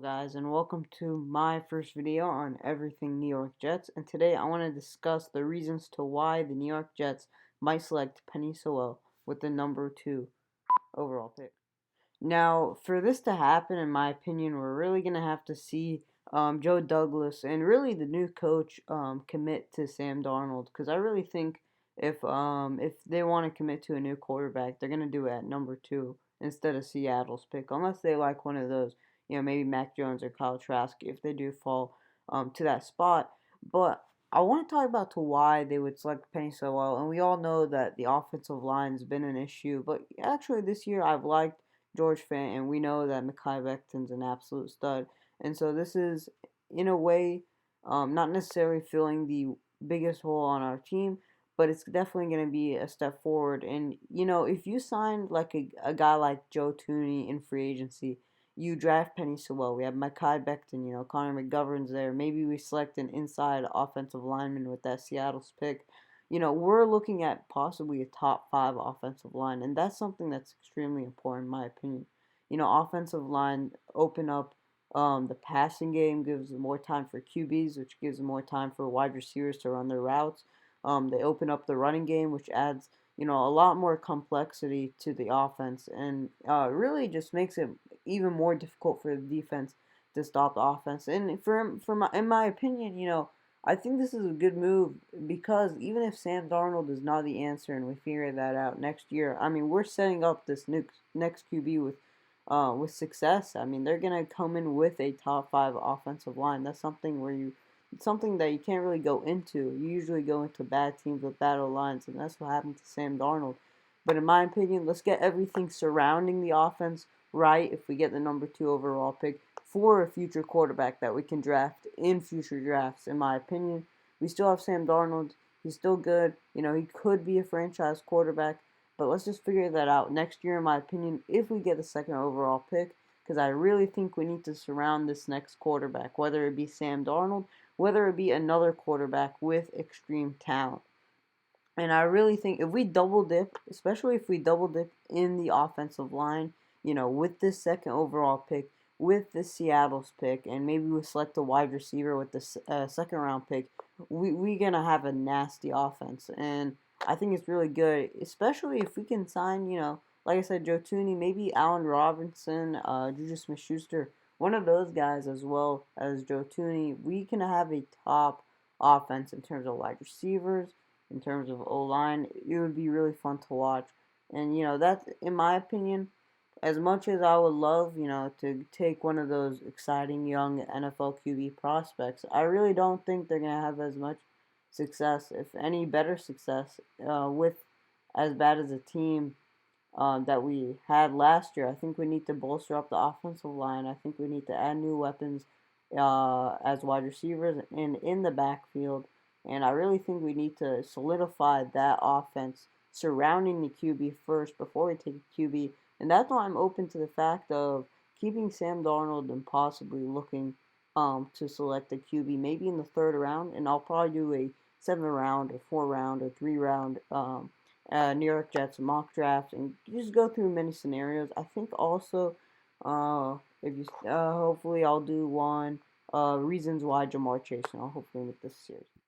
Guys, and welcome to my first video on everything New York Jets. And today I want to discuss the reasons to why the New York Jets might select Penei Sewell with the number 2 overall pick. Now, for this to happen, in my opinion, we're really going to have to see Joe Douglas and really the new coach commit to Sam Darnold, because I really think if they want to commit to a new quarterback, they're going to do it at number 2 instead of Seattle's pick, unless they like one of those, maybe Mac Jones or Kyle Trask if they do fall to that spot. But I want to talk about to why they would select Penei Sewell, and we all know that the offensive line's been an issue, but actually this year I've liked George Fant, and we know that Mekhi Becton's an absolute stud. And so this is, in a way, not necessarily filling the biggest hole on our team, but it's definitely going to be a step forward. And, if you signed like a guy like Joe Tooney in free agency, you draft Penei Sewell. We have Mekhi Becton, Connor McGovern's there. Maybe we select an inside offensive lineman with that Seattle's pick. We're looking at possibly a top 5 offensive line, and that's something that's extremely important in my opinion. Offensive line open up the passing game, gives more time for QBs, which gives more time for wide receivers to run their routes. They open up the running game, which adds, a lot more complexity to the offense, and really just makes it even more difficult for the defense to stop the offense. And in my opinion, I think this is a good move because even if Sam Darnold is not the answer and we figure that out next year, I mean, we're setting up this next QB with success. I mean, they're gonna come in with a top 5 offensive line. That's something that you can't really go into. You usually go into bad teams with bad lines, and that's what happened to Sam Darnold. But in my opinion, let's get everything surrounding the offense right if we get the number 2 overall pick for a future quarterback that we can draft in future drafts. In my opinion, we still have Sam Darnold. He's still good. He could be a franchise quarterback, but let's just figure that out next year, in my opinion, if we get the 2nd overall pick, because I really think we need to surround this next quarterback, whether it be Sam Darnold, whether it be another quarterback with extreme talent. And I really think if we double dip, especially if we double dip in the offensive line, with this 2nd overall pick, with the Seattle's pick, and maybe we select a wide receiver with the 2nd round pick, we're going to have a nasty offense. And I think it's really good, especially if we can sign, like I said, Joe Tooney, maybe Allen Robinson, Juju Smith-Schuster, one of those guys as well as Joe Tooney. We can have a top offense in terms of wide receivers, in terms of O-line. It would be really fun to watch. And, that's, in my opinion, as much as I would love, to take one of those exciting young NFL QB prospects, I really don't think they're going to have as much success, if any better success, with as bad as a team that we had last year. I think we need to bolster up the offensive line. I think we need to add new weapons as wide receivers and in the backfield. And I really think we need to solidify that offense surrounding the QB first before we take a QB. And that's why I'm open to the fact of keeping Sam Darnold and possibly looking to select a QB maybe in the 3rd round. And I'll probably do a 7th round or 4th round or 3 round New York Jets mock draft and just go through many scenarios. I think also if you hopefully I'll do one reasons why Jamar Chase, and I'll hopefully make this series.